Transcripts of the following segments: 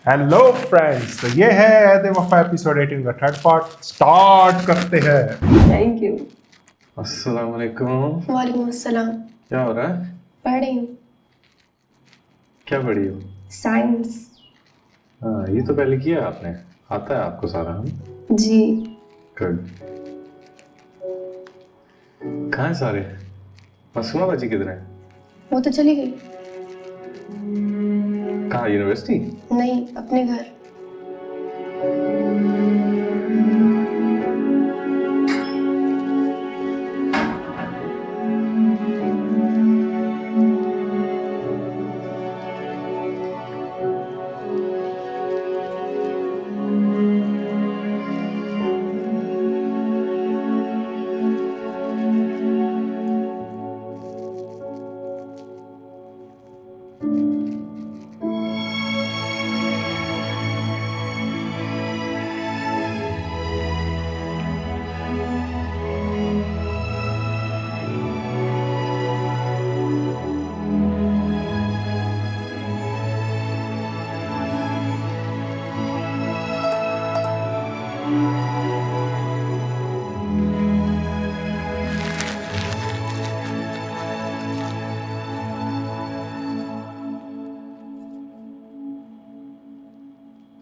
Hello friends, तो ये है ऐदे वफा एपिसोड 18 का थर्ड पार्ट। स्टार्ट करते हैं। Thank you. अस्सलाम वालेकुम। वालेकुम अस्सलाम। क्या हो रहा है? पढ़ रही हूँ क्या पढ़ी हो? साइंस। हाँ, ये तो पहले किया आपने। आता है आपको सारा? हम जी। गुड। कहाँ है सारे? मासूमा बाजी किधर है? वो तो चली गई। कहाँ, यूनिवर्सिटी? नहीं, अपने घर।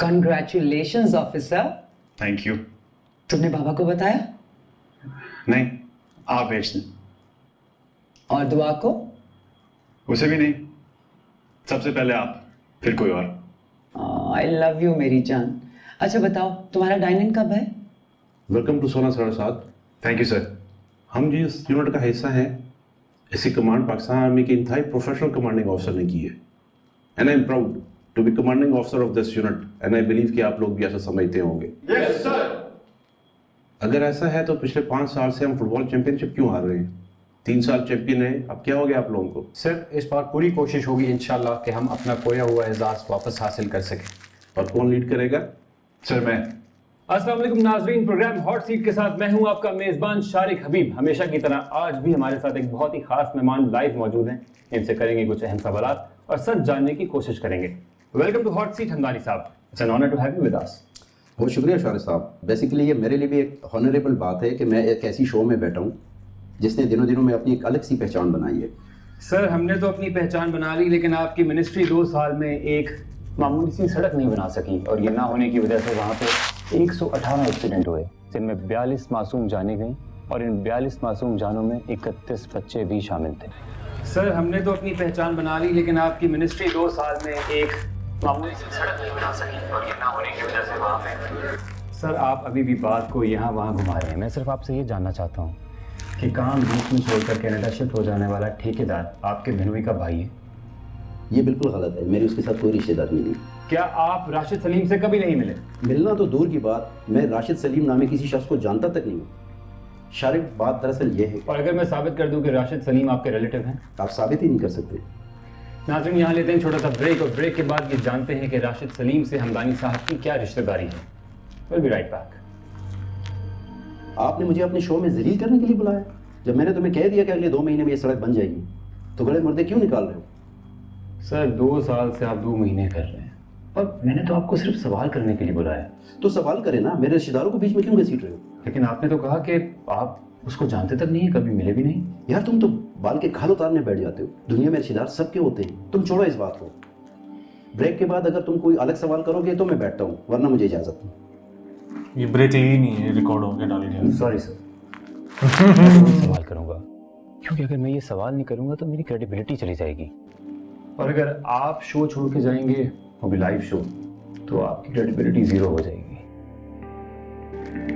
Congratulations officer. Thank you. तुमने बाबा को बताया? नहीं, आप भेज दें। और दुआ को? उसे भी नहीं। सबसे पहले आप, फिर कोई और। आई लव यू मेरी जान। अच्छा बताओ, तुम्हारा डाइनिंग कब है? वेलकम टू सोना 7.5। Thank you sir. हम जिस यूनिट का हिस्सा हैं, इसकी कमांड पाकिस्तान आर्मी के इंतहाई प्रोफेशनल कमांडिंग ऑफिसर ने की है। And I am proud to be commanding officer of this unit and I believe कि आप लोग भी ऐसा समझते होंगे। Yes sir. अगर ऐसा है तो पिछले 5 साल से हम फुटबॉल चैंपियनशिप क्यों हार रहे हैं? 3 साल चैंपियन है, अब क्या हो गया आप लोगों को? सर, इस बार पूरी कोशिश होगी इंशाल्लाह कि हम अपना खोया हुआ एजाज वापस हासिल कर सकें। और कौन लीड करेगा? सर मैं। अस्सलाम वालेकुम नाजरीन, प्रोग्राम हॉट सीट के साथ मैं हूं आपका मेजबान शारिक हबीब। हमेशा की तरह आज भी हमारे साथ एक बहुत ही खास मेहमान लाइव मौजूद हैं। इनसे करेंगे कुछ अहम सवालात और सच जानने की कोशिश करेंगे। Welcome to hot seat Hamdani साहब। It's an honour to have you with us. बहुत शुक्रिया शारिक साहब। बेसिकली ये मेरे लिए भी एक हॉनरेबल बात है कि मैं एक ऐसी शो में बैठा हूँ जिसने दिनों दिनों में अपनी एक अलग सी पहचान बनाई है। सर, हमने तो अपनी पहचान बना ली, लेकिन आपकी मिनिस्ट्री 2 साल में एक मामूली सी सड़क नहीं बना सकी और ये ना होने की वजह से वहाँ पे 118 एक्सीडेंट हुए, जिनमें 42 मासूम जानें गईं और इन 42 मासूम जानों में 31 बच्चे भी शामिल थे। सर, हमने तो अपनी पहचान बना ली, लेकिन आपकी मिनिस्ट्री 2 साल में एक मामूली सी सड़क नहीं बना सकी और ये ना होने की वजह से वहाँ पे। सर, आप अभी भी बात को यहाँ वहाँ घुमा रहे हैं। मैं सिर्फ आपसे ये जानना चाहता हूँ कि काम बीच में छोड़कर कनाडा शिफ्ट हो जाने वाला ठेकेदार आपके भिनोई का भाई है? ये बिल्कुल गलत है, मेरी उसके साथ कोई रिश्तेदारी नहीं। क्या आप राशिद सलीम से कभी नहीं मिले? मिलना तो दूर की बात, मैं राशिद सलीम नामे किसी शख्स को जानता तक नहीं हूँ। शारिक, बात दरअसल ये है। और अगर मैं साबित कर दूं कि राशिद सलीम आपके रिलेटिव हैं? आप साबित ही नहीं कर सकते। नाज़रीन, यहाँ लेते हैं छोटा सा ब्रेक और ब्रेक के बाद ये जानते हैं कि राशिद सलीम से हमदानी साहब की क्या रिश्तेदारी है। Will be right back. आपने मुझे अपने शो में जलील करने के लिए बुलाया? जब मैंने तुम्हें कह दिया कि अगले 2 महीने में ये सड़क बन जाएगी, तो गले मुर्दे क्यों निकाल रहे हो? सर, 2 साल से आप 2 महीने कर रहे हैं और मैंने तो आपको सिर्फ सवाल करने के लिए बुलाया। तो सवाल करे ना, मेरे रिश्तेदारों को बीच में क्यों घसीट रहे हो? लेकिन आपने तो कहा कि आप उसको जानते तक नहीं, कभी मिले भी नहीं। यार, तुम तो बाल के खाल उतारने बैठ जाते हो। दुनिया में रिश्तेदार सबके होते हैं, तुम छोड़ो इस बात को। ब्रेक के बाद अगर तुम कोई अलग सवाल करोगे तो मैं बैठता हूँ, वरना मुझे इजाजत नहीं। ये ब्रेक ली नहीं है, रिकॉर्ड हो गया, डाली नहीं। Sorry sir. मैं सवाल करूंगा, क्योंकि अगर मैं ये सवाल नहीं करूंगा तो मेरी क्रेडिबिलिटी चली जाएगी और अगर आप शो छोड़ के जाएंगे, वो भी लाइव शो, तो आपकी क्रेडिबिलिटी 0 हो जाएगी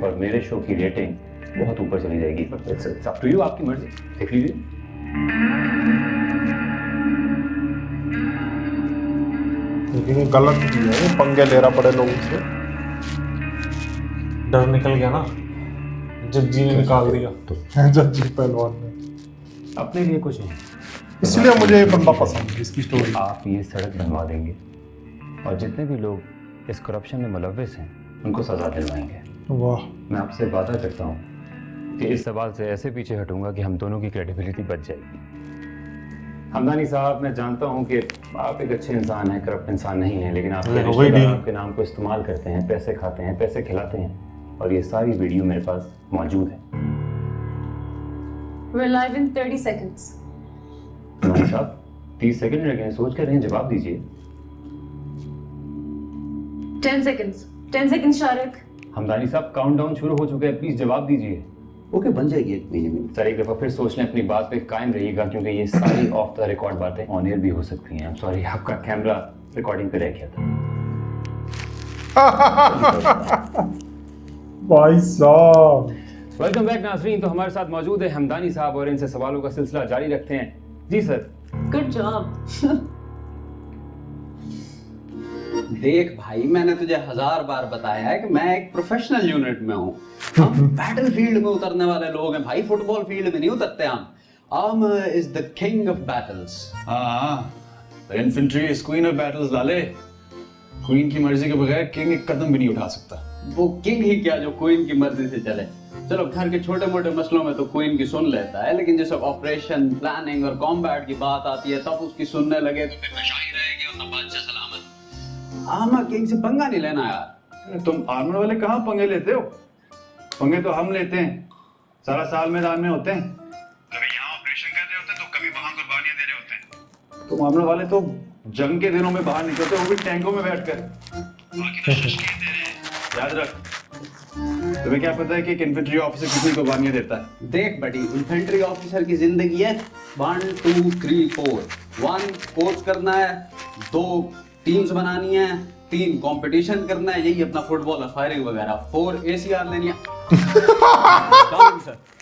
और मेरे शो की रेटिंग बहुत ऊपर चली जाएगी। इट्स अप टू यू, आपकी मर्जी, देख लीजिए। लेकिन ये गलत चीज है, ये पंगे ले रहा बड़े लोगों से। डर निकल गया ना, जज्जी ने निकाल दिया। जज्जी पहलवान ने। अपने लिए कुछ नहीं, इसलिए मुझे ये बंदा पसंद है, इसकी स्टोरी। आप ये सड़क बनवा देंगे और जितने भी लोग इस करप्शन में मुलव्विस हैं उनको सजा दिलवाएंगे। वाह। मैं आपसे वादा करता हूँ कि इस सवाल से ऐसे पीछे हटूंगा कि हम दोनों की क्रेडिबिलिटी बच जाएगी। हमदानी साहब, मैं जानता हूँ कि आप एक अच्छे इंसान हैं, करप्ट इंसान नहीं हैं, लेकिन आपके वही रिश्तेदार नहीं। आपके नाम को इस्तेमाल करते हैं, पैसे खाते हैं, पैसे खिलाते हैं, और ये सारी वीडियो मेरे पास मौजूद है। We're live in 30 seconds. Hamdani साहब 30 सेकंड रह गए, सोच कर रहे हैं, जवाब दीजिए। 10 seconds. 10 seconds, शारिक. हमदानी साहब काउंटडाउन शुरू हो चुका है, प्लीज जवाब दीजिए। ओके, बन जाएगी 1 महीने में। सर एक दफ़ा फिर सोच लें, अपनी बात पे कायम रहिएगा, क्योंकि ये सारी ऑफ द रिकॉर्ड बातें ऑन एयर भी हो सकती हैं। सॉरी, आपका कैमरा रिकॉर्डिंग पे रह गया था। भाई साहब, वेलकम बैक नाज़रीन। तो हमारे साथ मौजूद है हमदानी साहब और इनसे सवालों का सिलसिला जारी रखते हैं। जी सर। Good job. देख भाई, मैंने तुझे 1000 बार बताया है कि मैं एक प्रोफेशनल यूनिट में हूँ। हम बैटल फील्ड में उतरने वाले लोग हैं भाई, फुटबॉल फील्ड में नहीं उतरते हम। Armour is the king of battles. हाँ, infantry is queen of battles लाले। क्वीन की मर्जी के बगैर किंग एक कदम भी नहीं उठा सकता। वो किंग ही क्या जो क्वीन की मर्जी से चले। चलो, घर के छोटे मोटे मसलों में तो क्वीन की सुन लेता है, लेकिन जैसे ऑपरेशन प्लानिंग और कॉम्बैट की बात आती है तब उसकी सुनने लगे तो फिर शाही रहेगी और तब बादशाह सलामत। आर्मर किंग से पंगा नहीं लेना यार। तुम आर्मर वाले कहाँ पंगे लेते हो? पंगे तो हम लेते हैं, सारा साल मैदान में होते हैं। कभी यहाँ ऑपरेशन कर रहे होते हैं तो कभी वहाँ कुर्बानियां दे रहे होते हैं। तुम आर्मर वाले तो जंग के दिनों में बाहर निकलते हो, वो भी टैंकों में बैठकर। बाकी तो तशकील दे रहे हैं। याद रख, तुम्हें क्या पता है कि एक इन्फेंट्री ऑफिसर कितनी कुर्बानियां देता है? देख बड़ी, इन्फेंट्री ऑफिसर की जिंदगी है 1 2 3 4। 1 कोच करना है, 2 टीम्स बनानी है, 3 कंपटीशन करना है, यही अपना फुटबॉल फायरिंग वगैरह, 4 ACR लेनी है।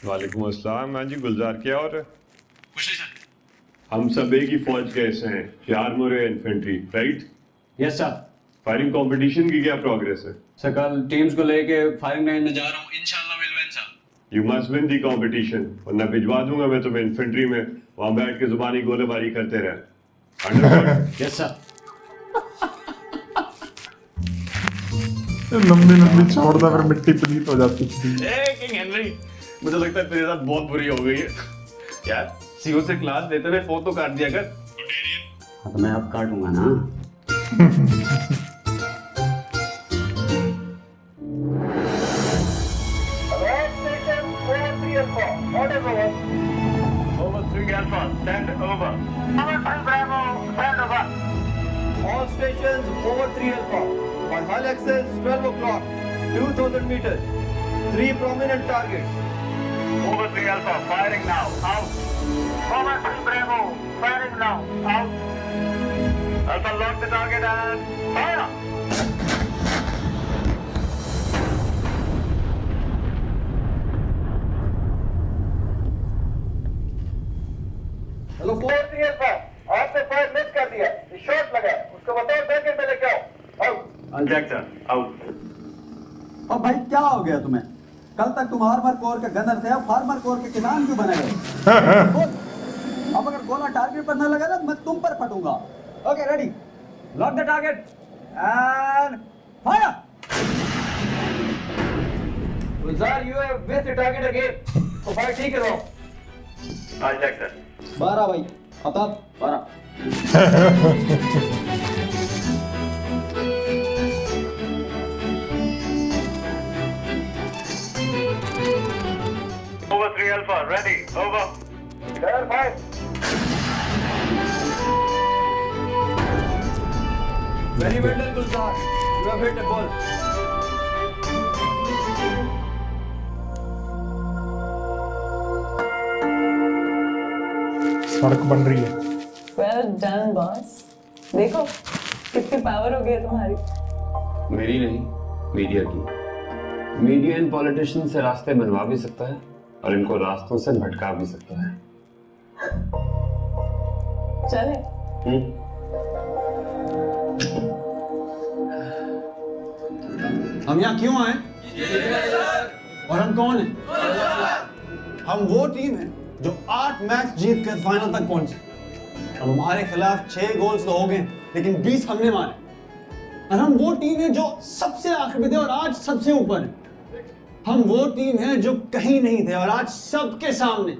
वालेकुम अस्सलाम। हाँ जी, गुलजार क्या और कुछ नहीं सर। हम सब एक ही फौज के हिस्से हैं, आर्मर और infantry, right? Yes sir. Firing competition की क्या प्रोग्रेस है? सर कल टीम्स को लेके फायरिंग रेंज में जा रहा हूँ, इंशाल्लाह will win sir. You must win the competition, वरना भिजवा दूंगा मैं तुम्हें इन्फेंट्री में, वहां बैठ के जुबानी गोलेबारी करते रहे। अंडरस्टूड? Yes sir. लंबी छोड़ता फिर मिट्टी पलीत हो जाती थी। किंग हेनरी, मुझे लगता है तेरे साथ बहुत बुरी हो गई है यार। सीओ से क्लास लेते हुए फोन तो काट दिया कर। हाँ तो मैं अब काटूंगा ना। Over 3 Alpha, stand over. Bravo, stand over. All stations over 3 Alpha. On hull axis 12 o'clock, 2000 meters. 3 prominent targets. Over 3 Alpha, firing now. Out. Over 3 Bravo, firing now. Out. Alpha, lock the target and fire. Hello 4 3 Alpha, आपने fire miss कर दिया। ये shot लगा, उसको बताओ baked में लेके आओ। आउट। Unjack sir, out. अब भाई क्या हो गया तुम्हें? कल तक तुम आर्मर कोर के गनर थे, अब फार्मर कोर के किसान क्यों बने गए? अब अगर गोला टारगेट पर न लगा ना, मैं तुम पर फटूंगा। Okay ready, lock the target and fire. Gulzar, you have missed the target again. तो फायर ठीक करो। Unjack sir. 12 भाई, अताब 12। Over 3 Alpha, ready. Over. Gunner fire. Very well done, Gulzar. You have hit the ball. सड़क बन रही है। Well done, boss. देखो कितनी पावर हो गई है तुम्हारी। मेरी नहीं, मीडिया की। मीडिया इन पॉलिटिशियन से रास्ते बनवा भी सकता है और इनको रास्तों से भटका भी सकता है। चले। हम यहाँ क्यों आए? और हम कौन हैं? हम वो टीम है जो 8 मैच जीत कर फाइनल तक पहुंचे। अब हमारे खिलाफ 6 गोल्स तो हो गए, लेकिन 20 हमने मारे। और हम वो टीम है जो सबसे आखिर में थे और आज सबसे ऊपर है। हम वो टीम है जो कहीं नहीं थे और आज सबके सामने।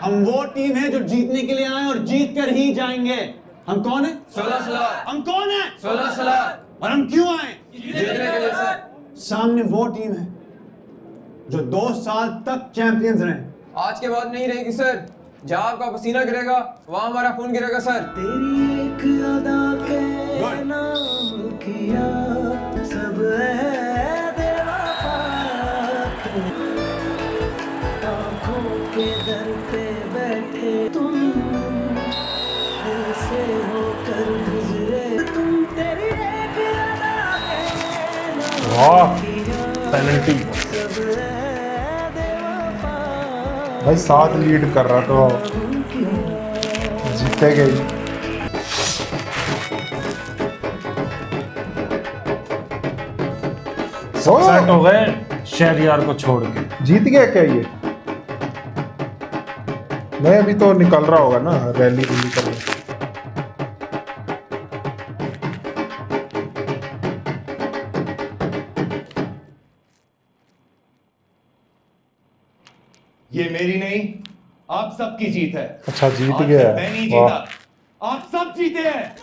हम वो टीम है जो जीतने के लिए आए और जीत कर ही जाएंगे। हम कौन है? 16 सलार। हम कौन है? 16 सलार। और हम क्यों आए? जीतने के लिए सर। सामने वो टीम है जो 2 साल तक चैंपियंस रहे। आज के बाद नहीं रहेगी सर। जहाँ आपका पसीना गिरेगा वहाँ हमारा खून गिरेगा सर। तेरी एक अदा के नाम किया सब आँखों के दर पे बैठे तुम से होकर गुजरे तुम तेरी एक अदा के वाह पेनल्टी भाई 7 लीड कर रहा तो जीते गई। सेट हो गए शहरयार को छोड़ के। जीत गया क्या ये? नहीं अभी तो निकल रहा होगा ना, रैली भी निकल रही। ये मेरी नहीं आप सबकी जीत है। अच्छा जीत आज गया। मैं नहीं वाह। जीता, आप सब जीते हैं।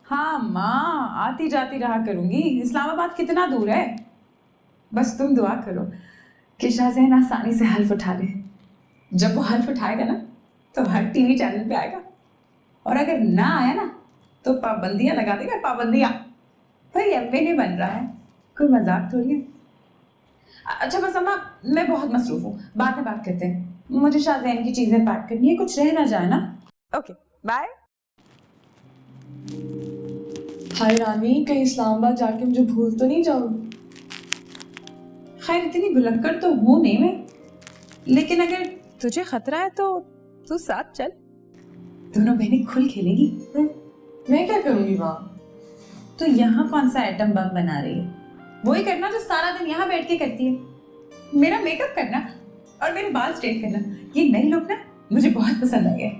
हाँ माँ, आती जाती रहा करूंगी। इस्लामाबाद कितना दूर है? बस तुम दुआ करो कि शाहजहन आसानी से हल्फ उठा ले। जब वो हल्फ उठाएगा ना तो हर टीवी चैनल पे आएगा, और अगर ना आया ना तो पाबंदियां लगा देगा। पाबंदियां भाई एमपी नहीं बन रहा है, कोई मजाक थोड़ी है। अच्छा बस अम्मा, मैं बहुत मसरूफ हूँ, बाद में बात करते हैं। मुझे शाहजहन की चीजें पैक करनी है, कुछ रह ना जाए ना। Okay bye. हाय रानी, कहीं इस्लामाबाद जाके मुझे भूल तो नहीं जाओगी? खैर इतनी भुलक्कड़ तो हूँ नहीं मैं, लेकिन अगर तुझे खतरा है तो तू साथ चल, दोनों बहनें खुल खेलेगी। मैं क्या करूंगी वहाँ? तो यहाँ कौन सा एटम बम बना रही है? वही करना जो सारा दिन यहाँ बैठ के करती है। मेरा मेकअप करना और मेरे बाल स्ट्रेट करना, ये नई लुक ना मुझे बहुत पसंद आई है।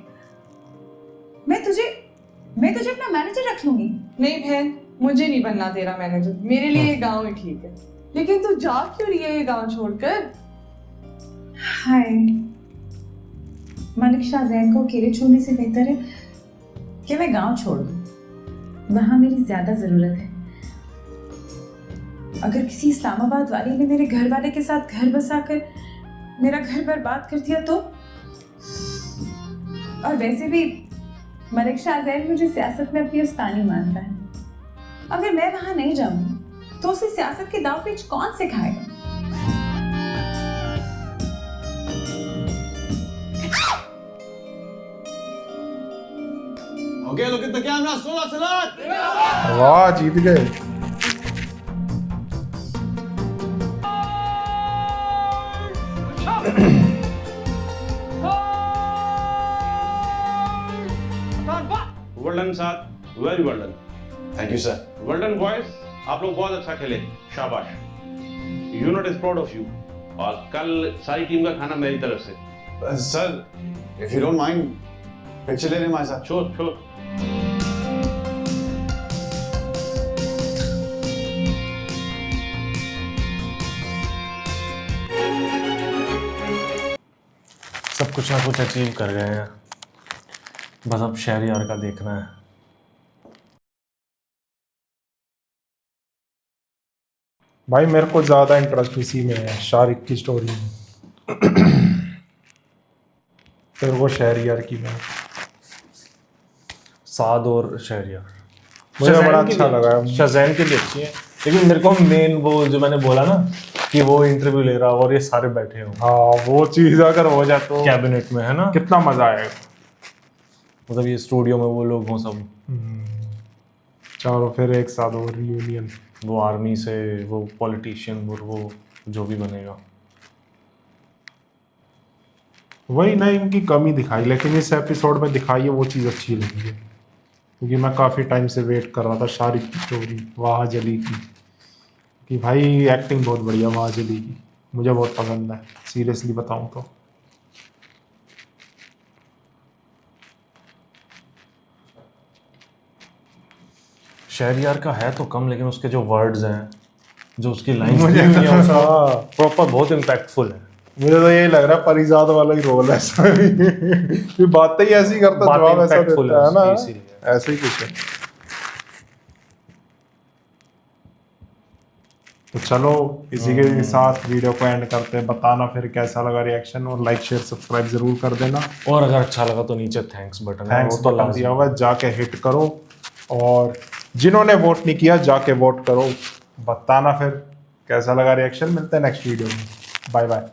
मैं तुझे अपना मैनेजर रख लूंगी। नहीं बहन, मुझे नहीं बनना तेरा मैनेजर, मेरे लिए ये गाँव ही ठीक है। लेकिन तू जा क्यों रही है ये गाँव छोड़कर? हाय, मलिक शाहजहन को अकेले छोड़ने से बेहतर है कि मैं गांव छोड़ दूं। वहां मेरी ज्यादा जरूरत है। अगर किसी इस्लामाबाद वाली ने मेरे घर वाले के साथ घर बसाकर मेरा घर बर्बाद कर दिया तो? और वैसे भी मलिक शाहजहन मुझे सियासत में अपनी उस्तानी मानता है। अगर मैं वहां नहीं जाऊंगी तो उसे सियासत के दाव पेच कौन सिखाएगा? Okay, look at the camera. 16 Salaar. वाह जीत गए। Well done sir, very well done. Thank you sir. Well done boys, आप लोग बहुत अच्छा खेले, शाबाश। Unit is proud of you. और कल सारी टीम का खाना मेरी तरफ से। Sir, if you don't mind, picture ले लें हमारे साथ। Sure sure. सब कुछ ना कुछ अचीव कर गए हैं, बस अब शहरयार का देखना है। भाई मेरे को ज्यादा इंटरेस्ट इसी में है, शारिक की स्टोरी में। तेरे को शहरयार की में? साद और शहरयार मुझे बड़ा शाहजहन के अच्छा लिए- लगा। शाहजहन के लिए अच्छी है, लेकिन मेरे को मेन वो जो मैंने बोला ना कि वो इंटरव्यू ले रहा और ये सारे बैठे हो, हाँ वो चीज अगर हो जाए तो कैबिनेट में, है ना, कितना मजा आएगा। मतलब ये स्टूडियो में वो लोग हों सब, चलो फिर एक साथ हो रियूनियन। वो आर्मी से वो पॉलिटिशियन और वो जो भी बनेगा। वही ना इनकी कमी दिखाई, लेकिन इस एपिसोड में दिखाई है वो चीज़ अच्छी लगी है, क्योंकि मैं काफ़ी टाइम से वेट कर रहा था शारिक की स्टोरी वाह जली की, कि भाई एक्टिंग बहुत बढ़िया वाह जली की। मुझे बहुत पसंद है, सीरियसली बताऊं तो। शहरयार का है तो कम, लेकिन उसके जो वर्ड्स हैं, जो उसकी लाइंस मुझे प्रॉपर बहुत इम्पैक्टफुल है। मुझे तो यही लग रहा है परिजात वाला ही रोल है इसमें। बातें ही ऐसी करता, बातें जवाब ऐसा impactful देता है ना, उसकी, इसीलिए। ऐसे ही कुछ है। तो चलो इसी के साथ वीडियो को एंड करते हैं। बताना फिर कैसा लगा रिएक्शन, और लाइक शेयर सब्सक्राइब जरूर कर देना। और अगर अच्छा लगा तो नीचे थैंक्स बटन है, थैंक्स वो तो बटन दिया हुआ है, जाके हिट करो। और जिन्होंने वोट नहीं किया जाके वोट करो। बताना फिर कैसा लगा रिएक्शन। मिलते हैं नेक्स्ट वीडियो में। Bye bye.